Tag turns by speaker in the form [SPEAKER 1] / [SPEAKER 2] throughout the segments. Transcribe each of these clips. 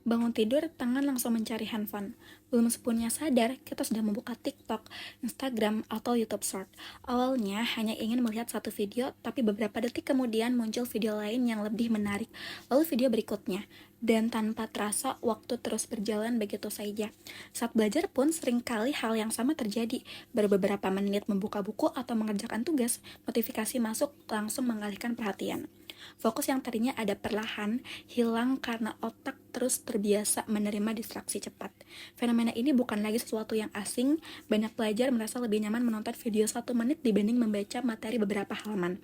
[SPEAKER 1] Bangun tidur, tangan langsung mencari handphone. Belum sepenuhnya sadar, kita sudah membuka TikTok, Instagram, atau YouTube Short. Awalnya hanya ingin melihat satu video, tapi beberapa detik kemudian muncul video lain yang lebih menarik, lalu video berikutnya. Dan tanpa terasa, waktu terus berjalan begitu saja. Saat belajar pun seringkali hal yang sama terjadi. Baru beberapa menit membuka buku atau mengerjakan tugas, notifikasi masuk langsung mengalihkan perhatian. Fokus yang tadinya ada perlahan, hilang karena otak terus terbiasa menerima distraksi cepat. Fenomena ini bukan lagi sesuatu yang asing, banyak pelajar merasa lebih nyaman menonton video 1 menit dibanding membaca materi beberapa halaman.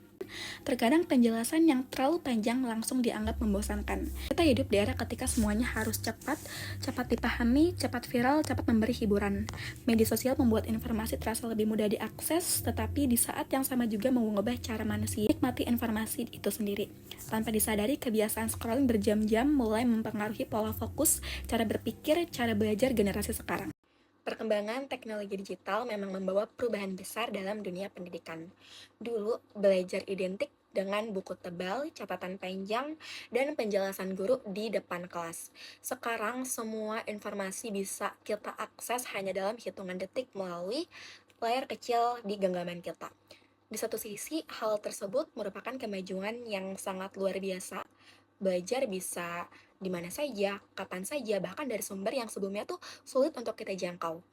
[SPEAKER 1] Terkadang penjelasan yang terlalu panjang langsung dianggap membosankan. Kita hidup di era ketika semuanya harus cepat, cepat dipahami, cepat viral, cepat memberi hiburan. Media sosial membuat informasi terasa lebih mudah diakses, tetapi di saat yang sama juga mengubah cara manusia menikmati informasi itu sendiri. Tanpa disadari, kebiasaan scrolling berjam-jam mulai mempengaruhi pola fokus, cara berpikir, cara belajar generasi sekarang. Perkembangan teknologi digital memang membawa perubahan besar dalam dunia pendidikan. Dulu, belajar identik dengan buku tebal, catatan panjang, dan penjelasan guru di depan kelas. Sekarang, semua informasi bisa kita akses hanya dalam hitungan detik melalui layar kecil di genggaman kita. Di satu sisi, hal tersebut merupakan kemajuan yang sangat luar biasa. Belajar bisa di mana saja, kapan saja, bahkan dari sumber yang sebelumnya tuh sulit untuk kita jangkau.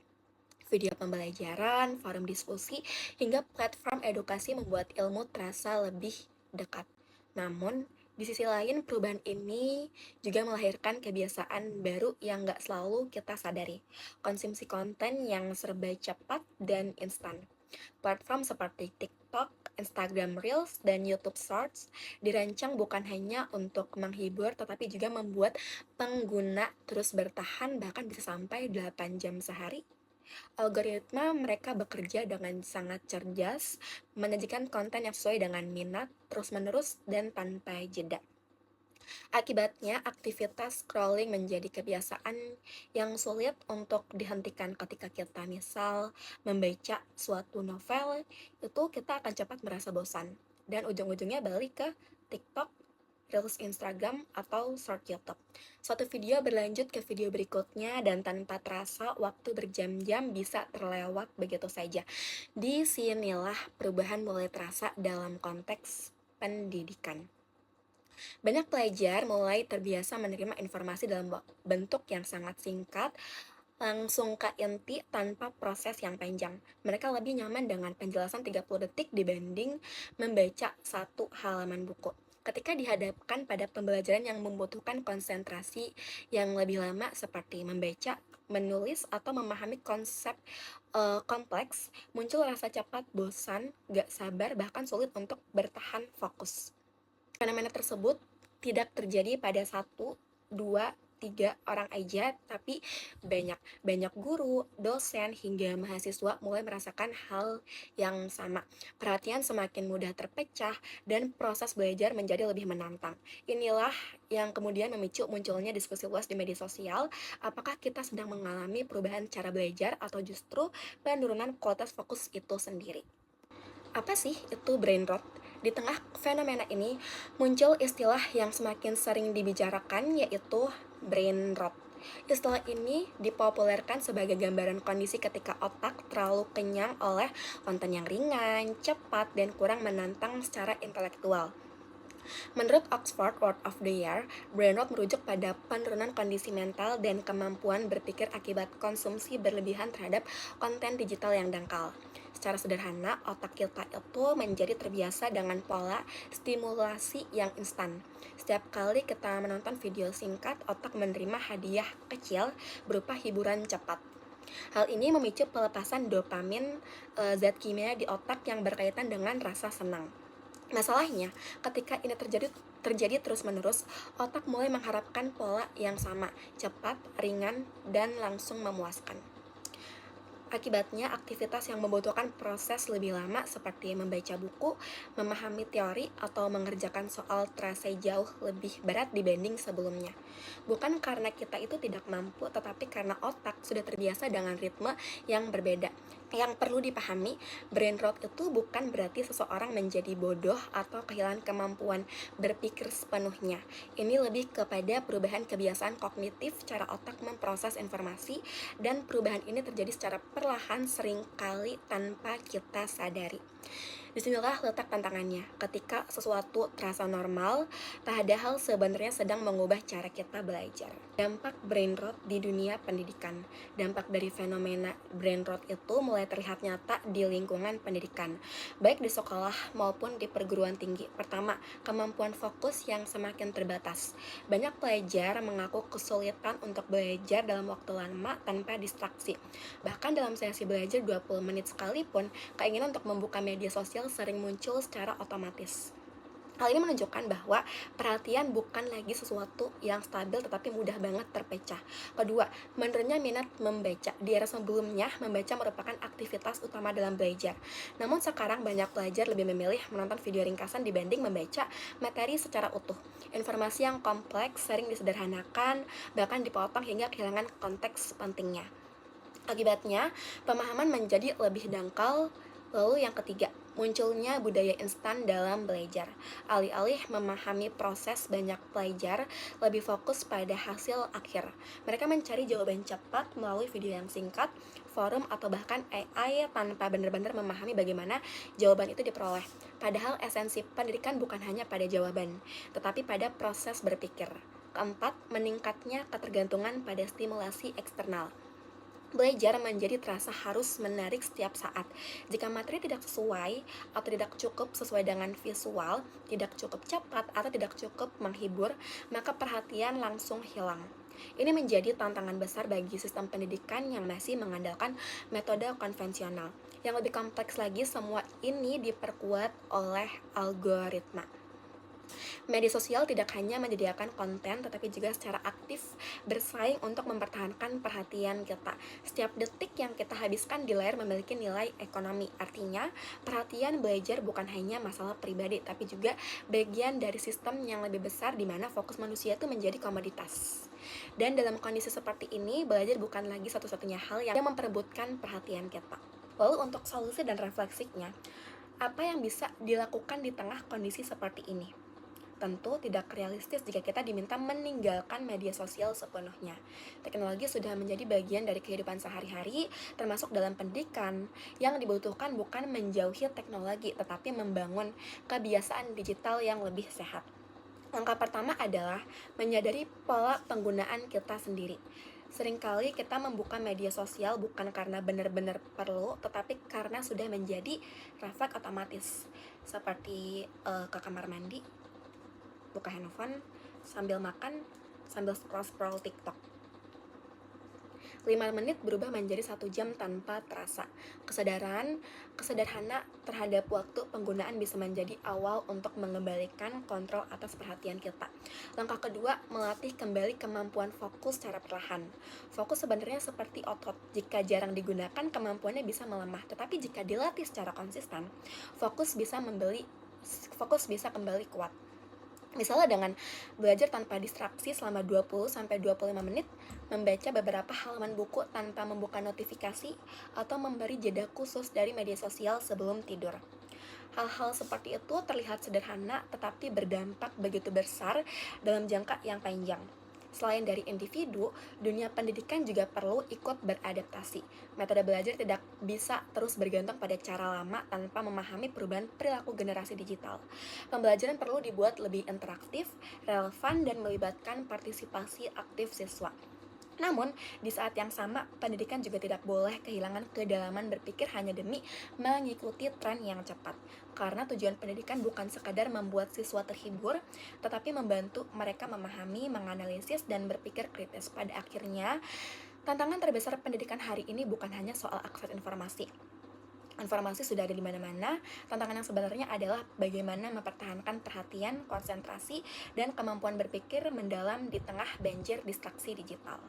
[SPEAKER 1] Video pembelajaran, forum diskusi, hingga platform edukasi membuat ilmu terasa lebih dekat. Namun, di sisi lain, perubahan ini juga melahirkan kebiasaan baru yang nggak selalu kita sadari. Konsumsi konten yang serba cepat dan instan. Platform seperti TikTok, Instagram Reels, dan YouTube Shorts dirancang bukan hanya untuk menghibur, tetapi juga membuat pengguna terus bertahan bahkan bisa sampai 8 jam sehari. Algoritma mereka bekerja dengan sangat cerdas, menyajikan konten yang sesuai dengan minat, terus-menerus, dan tanpa jeda. Akibatnya, aktivitas scrolling menjadi kebiasaan yang sulit untuk dihentikan ketika kita misal membaca suatu novel, itu kita akan cepat merasa bosan. Dan ujung-ujungnya balik ke TikTok, Reels Instagram, atau Short YouTube. Suatu video berlanjut ke video berikutnya dan tanpa terasa waktu berjam-jam bisa terlewat begitu saja. Di sinilah perubahan mulai terasa dalam konteks pendidikan. Banyak pelajar mulai terbiasa menerima informasi dalam bentuk yang sangat singkat, langsung ke inti tanpa proses yang panjang. Mereka lebih nyaman dengan penjelasan 30 detik dibanding membaca satu halaman buku. Ketika dihadapkan pada pembelajaran yang membutuhkan konsentrasi yang lebih lama seperti membaca, menulis, atau memahami konsep kompleks, muncul rasa cepat bosan, gak sabar, bahkan sulit untuk bertahan fokus. Fenomena tersebut tidak terjadi pada satu, dua, tiga orang aja, tapi banyak. Banyak guru, dosen, hingga mahasiswa mulai merasakan hal yang sama. Perhatian semakin mudah terpecah, dan proses belajar menjadi lebih menantang. Inilah yang kemudian memicu munculnya diskusi luas di media sosial, apakah kita sedang mengalami perubahan cara belajar atau justru penurunan kualitas fokus itu sendiri. Apa sih itu brain rot? Di tengah fenomena ini, muncul istilah yang semakin sering dibicarakan, yaitu brain rot. Istilah ini dipopulerkan sebagai gambaran kondisi ketika otak terlalu kenyang oleh konten yang ringan, cepat, dan kurang menantang secara intelektual. Menurut Oxford Word of the Year, brain rot merujuk pada penurunan kondisi mental dan kemampuan berpikir akibat konsumsi berlebihan terhadap konten digital yang dangkal. Secara sederhana, otak kita itu menjadi terbiasa dengan pola stimulasi yang instan. Setiap kali kita menonton video singkat, otak menerima hadiah kecil berupa hiburan cepat. Hal ini memicu pelepasan dopamin, zat kimia di otak yang berkaitan dengan rasa senang. Masalahnya, ketika ini terjadi terus-menerus, otak mulai mengharapkan pola yang sama, cepat, ringan, dan langsung memuaskan. Akibatnya, aktivitas yang membutuhkan proses lebih lama seperti membaca buku, memahami teori, atau mengerjakan soal terasa jauh lebih berat dibanding sebelumnya. Bukan karena kita itu tidak mampu, tetapi karena otak sudah terbiasa dengan ritme yang berbeda. Yang perlu dipahami, brain rot itu bukan berarti seseorang menjadi bodoh atau kehilangan kemampuan berpikir sepenuhnya. Ini lebih kepada perubahan kebiasaan kognitif, cara otak memproses informasi, dan perubahan ini terjadi secara perlahan seringkali tanpa kita sadari. Disinilah letak tantangannya. Ketika sesuatu terasa normal, tak ada hal sebenarnya sedang mengubah cara kita belajar. Dampak brain rot di dunia pendidikan. Dampak dari fenomena brain rot itu mulai terlihat nyata di lingkungan pendidikan, baik di sekolah maupun di perguruan tinggi. Pertama, kemampuan fokus yang semakin terbatas. Banyak pelajar mengaku kesulitan untuk belajar dalam waktu lama tanpa distraksi. Bahkan dalam sesi belajar 20 menit sekalipun, keinginan untuk membuka media sosial sering muncul secara otomatis. Hal ini menunjukkan bahwa perhatian bukan lagi sesuatu yang stabil tetapi mudah banget terpecah. Kedua, menurunnya minat membaca. Di era sebelumnya, membaca merupakan aktivitas utama dalam belajar. Namun sekarang banyak pelajar lebih memilih menonton video ringkasan dibanding membaca materi secara utuh. Informasi yang kompleks sering disederhanakan, bahkan dipotong hingga kehilangan konteks pentingnya. Akibatnya, pemahaman menjadi lebih dangkal. Lalu yang ketiga, munculnya budaya instan dalam belajar. Alih-alih memahami proses, banyak pelajar lebih fokus pada hasil akhir. Mereka mencari jawaban cepat melalui video yang singkat, forum, atau bahkan AI tanpa benar-benar memahami bagaimana jawaban itu diperoleh. Padahal esensi pendidikan bukan hanya pada jawaban, tetapi pada proses berpikir. Keempat, meningkatnya ketergantungan pada stimulasi eksternal. Belajar menjadi terasa harus menarik setiap saat. Jika materi tidak sesuai atau tidak cukup sesuai dengan visual, tidak cukup cepat atau tidak cukup menghibur, maka perhatian langsung hilang. Ini menjadi tantangan besar bagi sistem pendidikan yang masih mengandalkan metode konvensional. Yang lebih kompleks lagi, semua ini diperkuat oleh algoritma. Media sosial tidak hanya menyediakan konten, tetapi juga secara aktif bersaing untuk mempertahankan perhatian kita. Setiap detik yang kita habiskan di layar memiliki nilai ekonomi. Artinya, perhatian belajar bukan hanya masalah pribadi, tapi juga bagian dari sistem yang lebih besar di mana fokus manusia itu menjadi komoditas. Dan dalam kondisi seperti ini, belajar bukan lagi satu-satunya hal yang memperebutkan perhatian kita. Lalu untuk solusi dan refleksinya, apa yang bisa dilakukan di tengah kondisi seperti ini? Tentu tidak realistis jika kita diminta meninggalkan media sosial sepenuhnya. Teknologi sudah menjadi bagian dari kehidupan sehari-hari, termasuk dalam pendidikan. Yang dibutuhkan bukan menjauhi teknologi, tetapi membangun kebiasaan digital yang lebih sehat. Langkah pertama adalah menyadari pola penggunaan kita sendiri. Seringkali kita membuka media sosial bukan karena benar-benar perlu, tetapi karena sudah menjadi refleks otomatis. Seperti ke kamar mandi, buka handphone, sambil makan, sambil scroll-scroll TikTok. 5 menit berubah menjadi 1 jam tanpa terasa. Kesadaran terhadap waktu penggunaan bisa menjadi awal untuk mengembalikan kontrol atas perhatian kita. Langkah kedua, melatih kembali kemampuan fokus secara perlahan. Fokus sebenarnya seperti otot. Jika jarang digunakan, kemampuannya bisa melemah. Tetapi jika dilatih secara konsisten, fokus bisa kembali kuat. Misalnya dengan belajar tanpa distraksi selama 20-25 menit, membaca beberapa halaman buku tanpa membuka notifikasi, atau memberi jeda khusus dari media sosial sebelum tidur. Hal-hal seperti itu terlihat sederhana tetapi berdampak begitu besar dalam jangka yang panjang. Selain dari individu, dunia pendidikan juga perlu ikut beradaptasi. Metode belajar tidak bisa terus bergantung pada cara lama tanpa memahami perubahan perilaku generasi digital. Pembelajaran perlu dibuat lebih interaktif, relevan, dan melibatkan partisipasi aktif siswa. Namun, di saat yang sama, pendidikan juga tidak boleh kehilangan kedalaman berpikir hanya demi mengikuti tren yang cepat. Karena tujuan pendidikan bukan sekadar membuat siswa terhibur, tetapi membantu mereka memahami, menganalisis, dan berpikir kritis. Pada akhirnya, tantangan terbesar pendidikan hari ini bukan hanya soal akses informasi. Informasi sudah ada di mana-mana. Tantangan yang sebenarnya adalah bagaimana mempertahankan perhatian, konsentrasi, dan kemampuan berpikir mendalam di tengah banjir distraksi digital.